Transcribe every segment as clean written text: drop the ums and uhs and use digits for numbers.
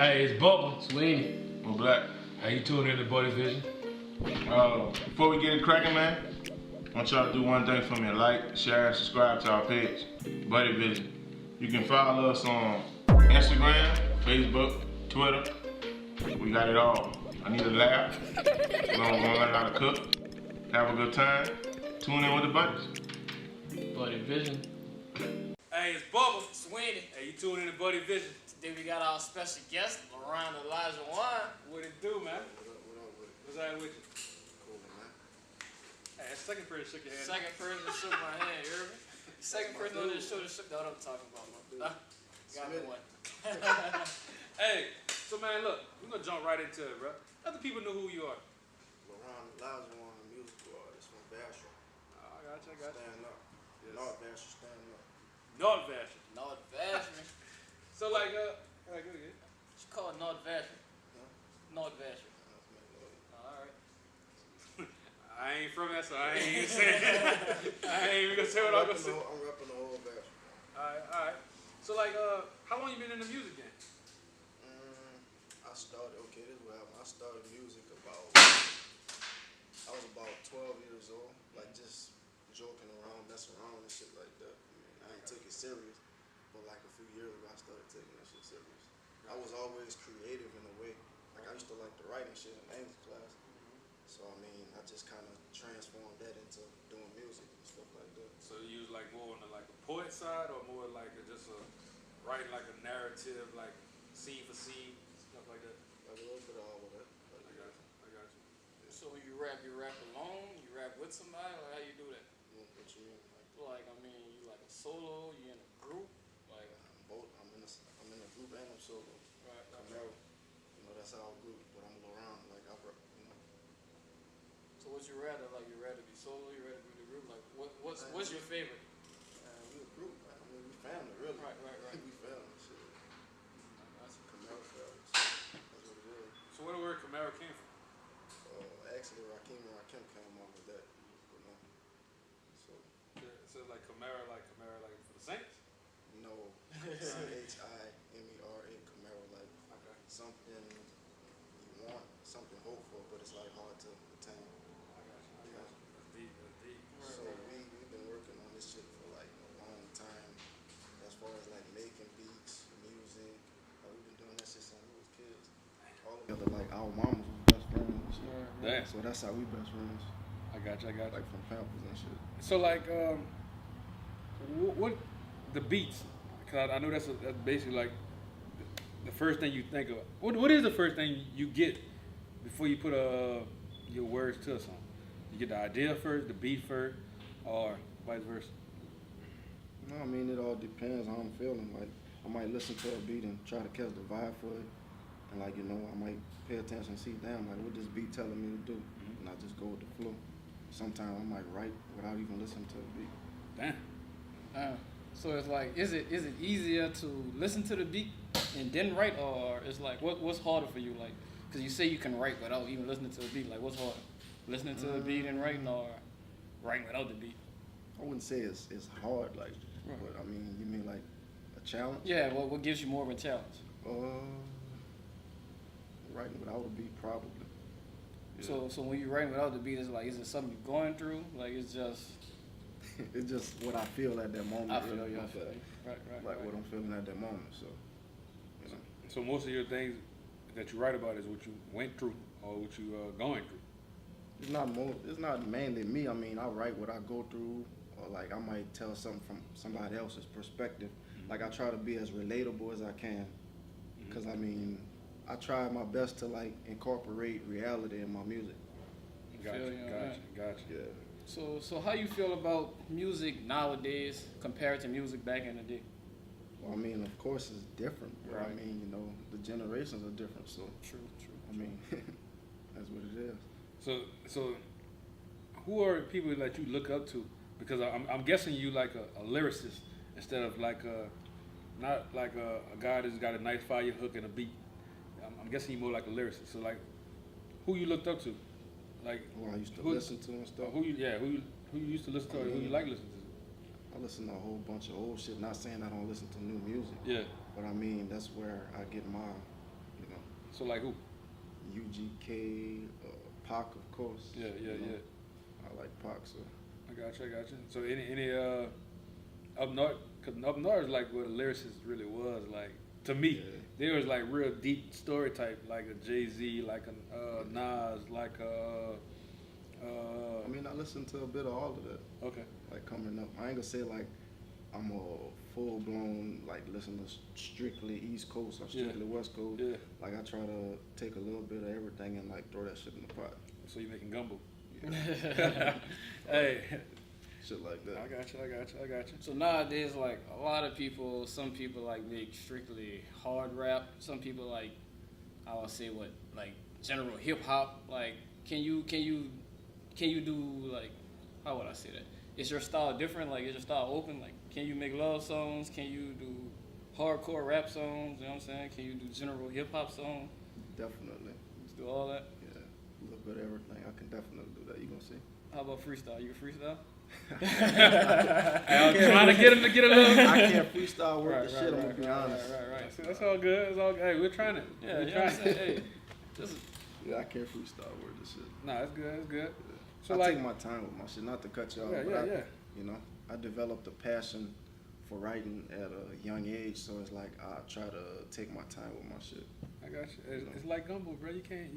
Hey, it's Bubba, Sweeney. I'm Black. Hey, you tuned in to Buddy Vision? Before we get it cracking, man, I want y'all to do one thing for me: like, share, and subscribe to our page, Buddy Vision. You can follow us on Instagram, Facebook, Twitter. We got it all. I need a laugh. We're gonna learn how to cook, have a good time. Tune in with the buddies. Buddy Vision. Hey, it's Bubba. Sweeney. Hey, you tuned in to Buddy Vision. Today we got our special guest, Laron Alajawn. What it do, man? What up with it? What's that with you? Cool, man. Hey, that second person shook your hand. Second person to shook my hand, you heard me? Second person on this show to shook. That's what I'm talking about, man. Got me one. Hey, so man, look, we're gonna jump right into it, bro. Let the people know who you are. Laron Alajawn, a musical artist from Basher. Oh, I got you. Stand up. Yes. North Basher, stand up. North Vashon. North Vashon. So like, go ahead. She called North Vashon. Huh? North Vashon. That's my lawyer. Alright. I ain't from that, so I ain't even saying I ain't even gonna say what I'm gonna say. I'm repping the whole Basher. Alright. So like, how long you been in the music game? I started, okay, this is what happened. I started music I was about 12 years old, like just joking around, messing around and shit like that. I mean, I ain't took it serious, but like a few years ago, I started taking that shit serious. I was always creative in a way. Like I used to like to write and shit in English class. So I mean, I just kind of transformed that into doing music and stuff like that. So you was like more on the like a poet side, or more like just a writing like a narrative, like scene for scene, stuff like that. Like a little bit of all of that. Like, I got you. So when you rap alone? You rap with somebody? Like how you do that? what you mean? Like, I mean, you like a solo? You in a group? Like, I'm both. I'm in a group and I'm solo. right. Camaro, that's our group, but I'm Laron. Like I rep, So what you rather? Like you rather be solo? You rather be the group? Like what's your favorite? We a group, man. I mean, we family, really. Right. We family, shit. That's Camaro family. That's what it is. So where the word Camaro came from? Actually, Rakim and Rakim came up with that. So So like Camaro like for the Saints? no, H-I-M-E-R-A, Camaro, like Okay. something you want, something hopeful, but it's like hard to attain. I got you. That's deep. So we've been working on this shit for like a long time. As far as like making beats, music, we've been doing that shit since we was kids. All together, like our mamas was best friends and shit. Damn. So that's how we best friends, I got you. like from Pampers and shit. So like, what the beats? Cause I know that's basically like the first thing you think of. What is the first thing you get before you put your words to a song? You get the idea first, the beat first, or vice versa? No, I mean it all depends on how I'm feeling. Like I might listen to a beat and try to catch the vibe for it, and like I might pay attention and see, damn, like what this beat telling me to do, and I just go with the flow. Sometimes I might write without even listening to the beat. Damn. So it's like, is it easier to listen to the beat and then write, or it's like what's harder for you? Like, cause you say you can write without even listening to the beat. Like, what's harder, listening to the beat and writing, or writing without the beat? I wouldn't say it's hard, like, but I mean, you mean like a challenge? Yeah. What gives you more of a challenge? Writing without a beat, probably. So when you're writing without the beat, it's like, is it something you're going through? Like, it's just. It's just what I feel at that moment. I feel you. Right. Like what I'm feeling at that moment. So, So most of your things that you write about is what you went through or what you going through. It's not mainly me. I mean, I write what I go through, or like I might tell something from somebody else's perspective. Like I try to be as relatable as I can, because I mean, I try my best to like incorporate reality in my music. Gotcha. Yeah. So how you feel about music nowadays compared to music back in the day? Well, I mean, of course, it's different. Bro. Right. I mean, the generations are different. So True. I mean, that's what it is. So who are people that you look up to? Because I'm guessing you like a lyricist instead of like not like a guy that's got a nice fire hook and a beat. I'm guessing you more like a lyricist. So like, who you looked up to? Like Who I used to listen to and stuff. Who you used to listen to? Or who you like listening to? I listen to a whole bunch of old shit. Not saying I don't listen to new music. Yeah. But I mean, that's where I get my So like who? UGK, Pac, of course. Yeah. I like Pac, so. I got you. So any up north? Cause up north is like what a lyricist really was like. To me, Yeah. there was like real deep story type, like a Jay-Z, like a Nas, like a. I mean, I listen to a bit of all of that. Okay. Like coming up, I ain't gonna say like I'm a full blown like listen to strictly East Coast or strictly West Coast. Yeah. Like I try to take a little bit of everything and like throw that shit in the pot. So you making gumbo? Yeah. Hey. Shit like that. I got you. So nowadays, like a lot of people, some people like make strictly hard rap. Some people like, I would say what like general hip hop. Like, can you do like, how would I say that? Is your style different? Like, is your style open? Like, can you make love songs? Can you do hardcore rap songs? You know what I'm saying? Can you do general hip hop songs? Definitely. Let's do all that. Yeah. A little bit of everything. I can definitely do that. You gonna see? How about freestyle? You can freestyle? I'm trying to get him to get a little. I can't freestyle worth the shit. I'm gonna be honest. Right. See, that's all good. It's all good. Hey, we're trying it. Yeah, we're you know what I'm trying saying? it. Hey, Yeah, I can't freestyle worth the shit. Nah, it's good. It's good. So I like, take my time with my shit, not to cut you off. yeah, but yeah. You know, I developed a passion for writing at a young age, so it's like I try to take my time with my shit. I got you. It's like gumbo, bro. You can't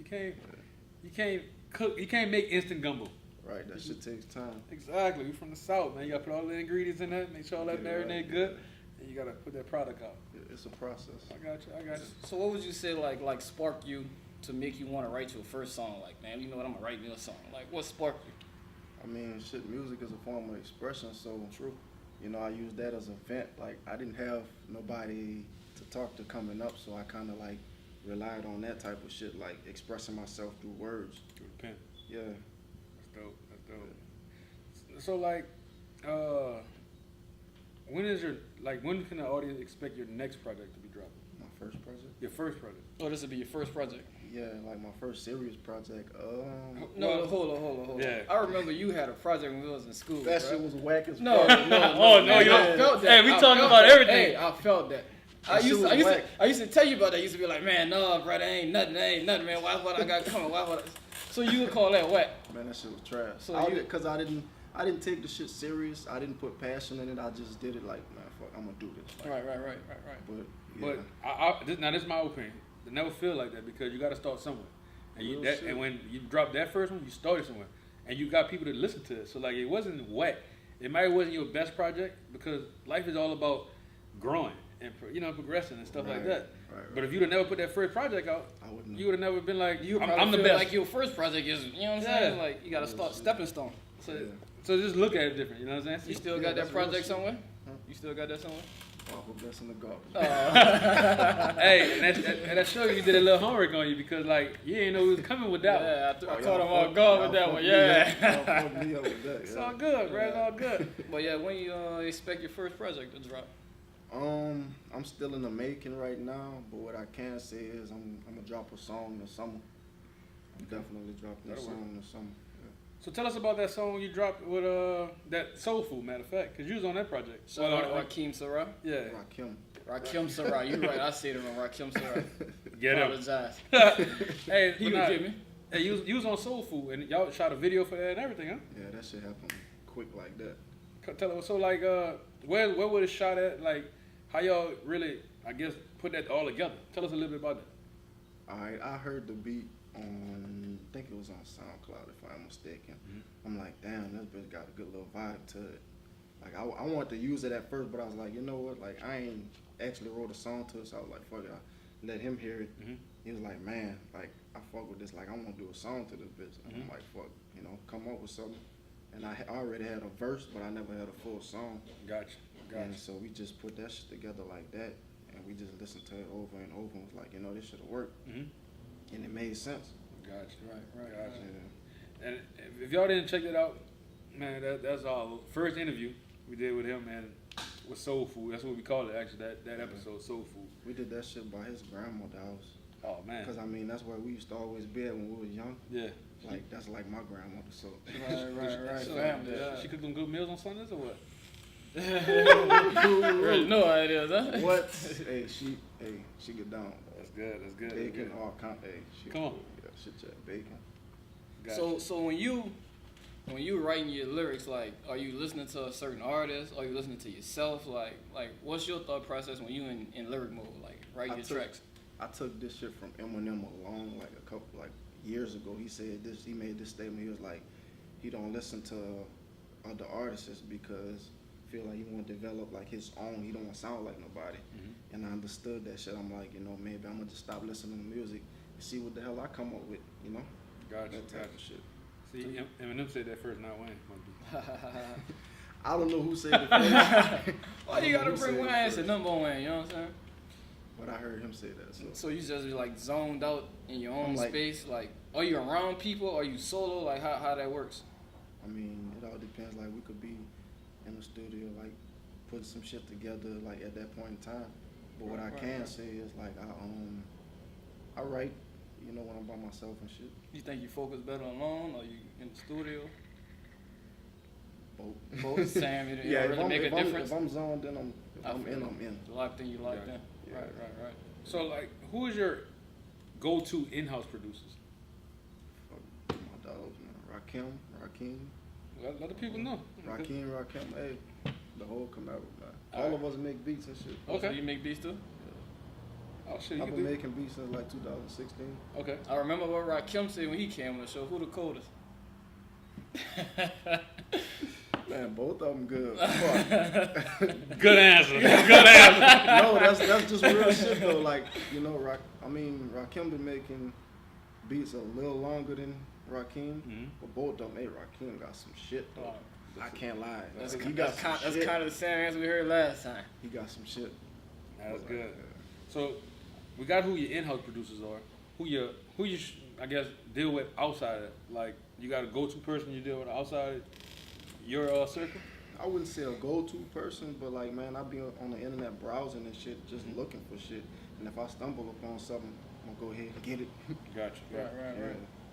cook. You can't make instant gumbo. Right, that shit takes time. Exactly. We from the South, man. You gotta put all the ingredients in that. Make sure all that Get it marinade right, good, yeah. and you gotta put that product out. It's a process. I got you. So what would you say like sparked you to make you want to write your first song? Like, man, you know what? I'm gonna write me a song. Like, what sparked you? I mean, shit, music is a form of expression, so True. you know, I use that as a vent. Like, I didn't have nobody to talk to coming up, so I kind of like relied on that type of shit, like expressing myself through words. Through the pen. Yeah. That's dope. So like, when can the audience expect your next project to be dropping? My first project? Your first project. Oh, this would be your first project. Yeah, like my first serious project. No, hold on. Yeah. I remember you had a project when we was in school. That bro. shit was whack as No, fuck. no. Oh, no, you I don't- felt that. Hey, we I talking felt about that. everything. Hey, I felt that. I That shit used was to whack. tell you about that. I used to be like, man, no, bro, that ain't nothing, man. Why what I got coming? Why what? So you would call that whack? Man, that shit was trash. So Because I didn't take the shit serious. I didn't put passion in it. I just did it like, man, fuck, I'm gonna do this. Like, Right. But, yeah. But this is my opinion. It never feel like that because you got to start somewhere. Real shit. And when you dropped that first one, you started somewhere, and you got people to listen to it. So like, it wasn't whack. It might wasn't your best project because life is all about growing and progressing and stuff like Right, that. right. But if you'd have never put that first project out, I wouldn't. you would have never been like, You I'm the feel best. like your first project is, you know what I'm Yeah. saying? Like you got to start shit. stepping stone. So, Yeah. so just look at it different. You know what I'm saying? You still Yeah, got that that's real project shit. somewhere? Huh? You still got that somewhere? I hope that's in the garbage. Hey, and that show you did a little homework on you because like you didn't know we was coming with that one. Yeah, I Y'all caught him off fucked- guard with y'all that fucked one. me Yeah. up. Y'all fucked me up with that. It's Yeah. all good, bro. It's all good. But yeah, when you expect your first project to drop? I'm still in the making right now, but what I can say is I'm gonna drop a song in the summer. I'm definitely dropping a That'll song in the summer. So tell us about that song you dropped with that Soul Food, matter of fact, because you was on that project. Shout out Rakim Sarah. Yeah. Rakim. Rakim Sarah. You're right. I say it wrong. Rakim Sarah. Get him. Apologize. Hey, He but would nah, get me. Hey, you was on Soul Food, and y'all shot a video for that and everything, huh? Yeah, that shit happened quick like that. Tell us, so like, where was it shot at? Like, how y'all really, I guess, put that all together? Tell us a little bit about that. Alright, I heard the beat on, I think it was on SoundCloud if I'm mistaken. I'm like, damn, this bitch got a good little vibe to it. Like, I wanted to use it at first, but I was like, you know what? Like, I ain't actually wrote a song to it, so I was like, fuck it. I let him hear it. He was like, man, like, I fuck with this. Like, I want to do a song to this bitch. And I'm like, fuck, come up with something. And I already had a verse, but I never had a full song. Gotcha. And so we just put that shit together like that, and we just listened to it over and over and was like, this should have worked. And it made sense. Gotcha. Right. Gotcha. Yeah. And if y'all didn't check it out, man, that's our first interview we did with him, man, with Soul Food. That's what we call it, actually, that episode, Soul Food. We did that shit by his grandmother house. Oh, man. Because, I mean, that's where we used to always be at when we was young. Yeah. Like, that's like my grandmother, so. Right. So, Family. she cooked them good meals on Sundays or what? Really know how it is, huh? What? Hey, she get down. That's good. That's good. Bacon, all kind. Hey, she Come on. Yeah, shit, chat bacon. Gotcha. So when you writing your lyrics, like, are you listening to a certain artist? Are you listening to yourself? Like what's your thought process when you in lyric mode, like writing your tracks? I took this shit from Eminem alone, like a couple years ago. He said this. He made this statement. He was like, he don't listen to other artists because feel like he want to develop like his own. He don't want to sound like nobody. Mm-hmm. And I understood that shit. I'm like, maybe I'm gonna just stop listening to music and see what the hell I come up with. Gotcha. That type of shit. See, Eminem said that first, not Wayne. I don't know who said it first. Why you gotta bring Wayne as the number one? You know what I'm saying? But I heard him say that. So you just be like zoned out in your own like, space. Like, are you around people? Are you solo? Like, how that works? I mean, it all depends. Like, we could be in the studio, like, putting some shit together, like, at that point in time. But what I can say is, like, I write, when I'm by myself and shit. You think you focus better alone, or you in the studio? Both. Sam, it Yeah, really make a difference. If I'm zoned, then I'm in. Locked in, you locked in. Yeah. Right. So, like, who is your go-to in-house producers? Fuck my dogs, man. Rakim. Let the people know. Rakim, hey, the whole Camaro, man. All of us make beats and shit. Okay. So you make beats too? Oh shit, I've been making beats since like 2016. Okay. I remember what Rakim said when he came on the show. Who the coldest? Man, both of them good. Good answer. Good answer. No, that's just real shit though. Like, Rakim been making beats a little longer than Rakim, but both of them, Rakim got some shit though. I can't lie. That's He kind of the same answer we heard last time. He got some shit. That's good. So, we got who your in-house producers are. Who you I guess deal with outside. Like, you got a go-to person you deal with outside your circle? I wouldn't say a go-to person, but like, man, I be on the internet browsing and shit, just looking for shit. And if I stumble upon something, I'm gonna go ahead and get it. Gotcha. Right.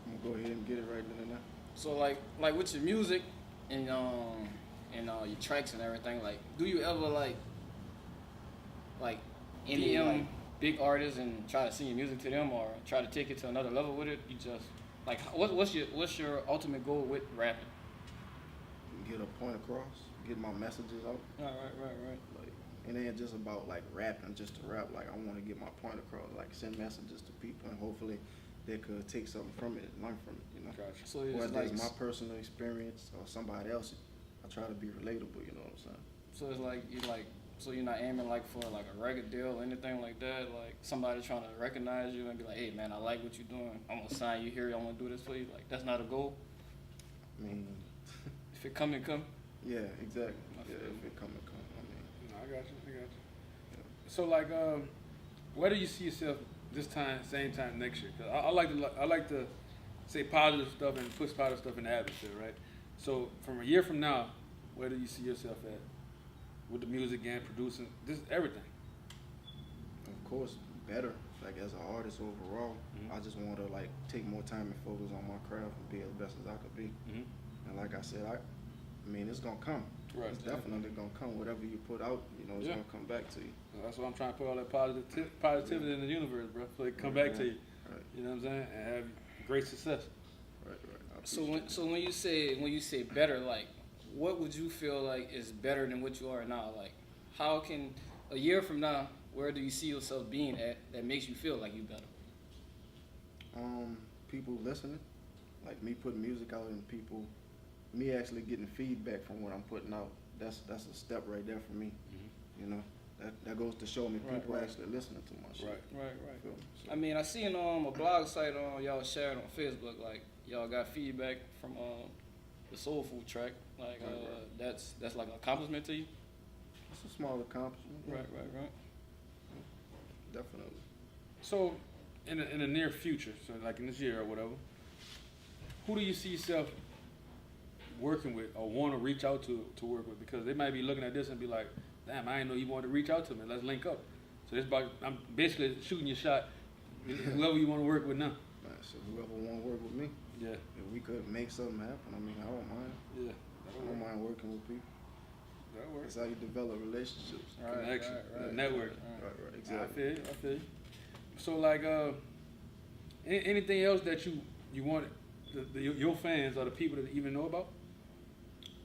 I'm gonna go ahead and get it right then and there. So like with your music and your tracks and everything, like, do you ever like any big artists and try to sing your music to them, or try to take it to another level with it? You just like, what's your ultimate goal with rapping? Get a point across, get my messages out. Right. Like, it ain't just about like rapping just to rap. Like, I want to get my point across, like send messages to people, and hopefully they could take something from it and learn from it. Gotcha. So it's whether like it's my personal experience or somebody else, I try to be relatable. You know what I'm saying? So it's like you're not aiming like for like a record deal or anything like that. Like somebody trying to recognize you and be like, hey man, I like what you're doing. I'm gonna sign you here. I'm gonna do this for you. Like, that's not a goal. I mean, if it come, it come. Yeah, exactly. Yeah, if it come, it come. I mean, No, I got you. Yeah. So like, where do you see yourself this time, same time next year? Cause I like to say positive stuff and push positive stuff in the atmosphere, right? So from a year from now, where do you see yourself at with the music and producing, this everything? Of course, better. Like, as an artist overall, I just want to like take more time and focus on my craft and be as best as I could be. And like I said, I mean, it's gonna come. Right. It's definitely gonna come. Whatever you put out, it's gonna come back to you. That's why I'm trying to put all that positivity in the universe, bro. So it come back to you. Right. You know what I'm saying? And have great success. Right. So when you say better, like, what would you feel like is better than what you are now? Like, how can a year from now, where do you see yourself being at that makes you feel like you better? People listening, like me putting music out and me actually getting feedback from what I'm putting out. That's a step right there for me. That goes to show me people actually listening to my shit. Right. So, I mean, I seen a blog site y'all shared on Facebook, like y'all got feedback from the Soul Food track. Like that's like an accomplishment to you. it's a small accomplishment. Yeah. Right. Definitely. So, in the near future, so like in this year or whatever, who do you see yourself working with or want to reach out to work with? Because they might be looking at this and be like, damn, I didn't know you wanted to reach out to me. Let's link up. So it's about, I'm basically shooting your shot, whoever you want to work with now. Man, so whoever want to work with me, Yeah. if we could make something happen, I mean, I don't mind. Yeah. I don't mind working with people. That works. That's how you develop relationships. Connection, network. Right, I exactly. feel you. So like, anything else that you want your fans or the people to even know about?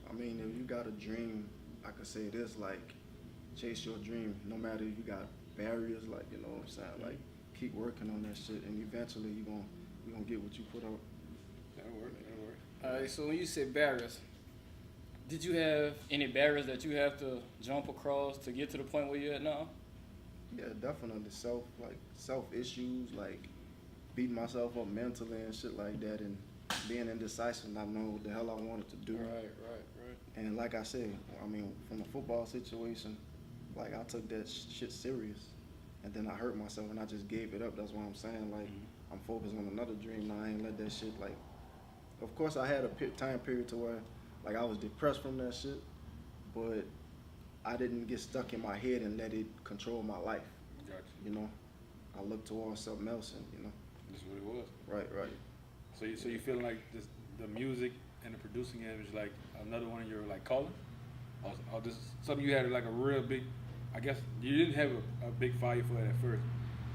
I mean, if you got a dream, I could say this, like, chase your dream. No matter if you got barriers, like, you know what I'm saying? Like, keep working on that shit, and eventually you're gonna get what you put out. That'll work. All right. So when you say barriers, did you have any barriers that you have to jump across to get to the point where you're at now? Yeah, definitely self issues, like beating myself up mentally and shit like that, and being indecisive, not knowing what the hell I wanted to do. Right. And like I said, I mean, from the football situation, like I took that shit serious, and then I hurt myself and I just gave it up. That's what I'm saying. Like I'm focused on another dream now. I ain't let that shit like. Of course, I had a time period to where like I was depressed from that shit, but I didn't get stuck in my head and let it control my life. Gotcha. You know, I looked towards something else, and you know. That's what it was. Right. So you feel like the music and the producing game is like another one of your like calling, or this something you had like a real big. I guess you didn't have a big fire for it at first,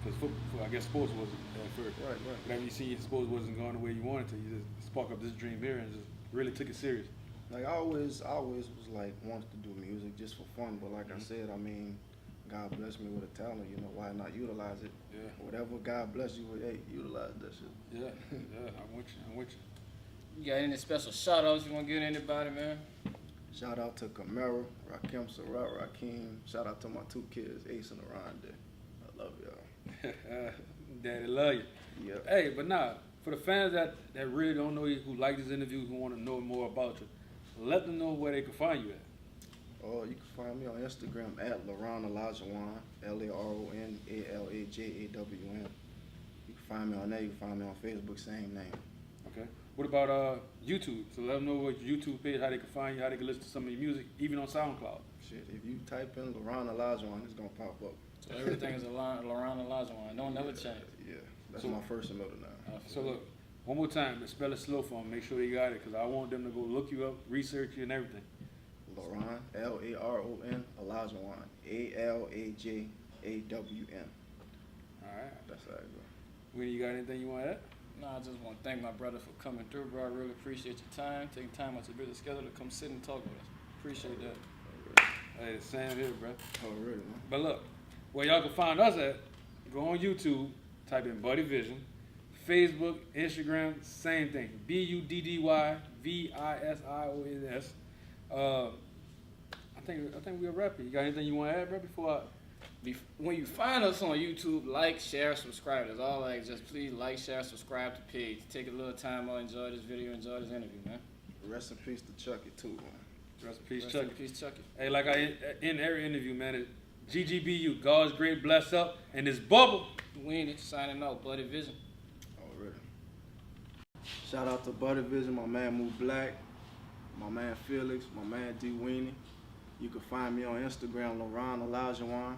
because I guess sports wasn't at first. Right. But after you see sports wasn't going the way you wanted to, you just spark up this dream here and just really took it serious. Like I always was like wanted to do music just for fun, but like I said, I mean, God blessed me with a talent. You know, why not utilize it? Yeah. Whatever God bless you with, hey, utilize that shit. Yeah. I'm with you. You got any special shout outs you want to give to anybody, man? Shout out to Camaro, Rakim, Sarat, Rakim. Shout out to my 2 kids, Ace and Laron. I love y'all. Daddy love you. Yeah. Hey, but nah, for the fans that really don't know you, who like this interview, who want to know more about you, let them know where they can find you at. Oh, you can find me on Instagram at Laron Alajawn, LaronAlajawn. You can find me on there. You can find me on Facebook, same name. Okay. What about YouTube? So let them know what your YouTube page, how they can find you, how they can listen to some of your music, even on SoundCloud. Shit, if you type in Laron Alajawn, it's gonna pop up. So everything is Laron Alajawn. Don't never change. Yeah, that's So- my first and middle now. So look, one more time, to spell it slow for them, make sure they got it, because I want them to go look you up, research you and everything. Laron, Laron, Alajawn, Alajawn. All right. That's how it go. Winnie, you got anything you want to add? No, I just want to thank my brother for coming through, bro. I really appreciate your time, taking time out your busy schedule to come sit and talk with us. Appreciate that. Hey, Sam here, bro. Oh, really, man? But look, where y'all can find us at, go on YouTube, type in Buddy Vision, Facebook, Instagram, same thing. BUDDYVISIONS. I think we're rapping. You got anything you want to add, bro? When you find us on YouTube, like, share, subscribe. That's all I just please like, share, subscribe to the page. Take a little time out, enjoy this video, enjoy this interview, man. Rest in peace to Chucky, too, man. Rest in peace, Rest Chuck. in peace, Chucky. Hey, like I in every interview, man, it's GGBU, God's great bless up, and this bubble. Weenie signing out, Buddy Vision. Already. Shout out to Buddy Vision, my man Moo Black, my man Felix, my man D Weenie. You can find me on Instagram, Laron Alajawn.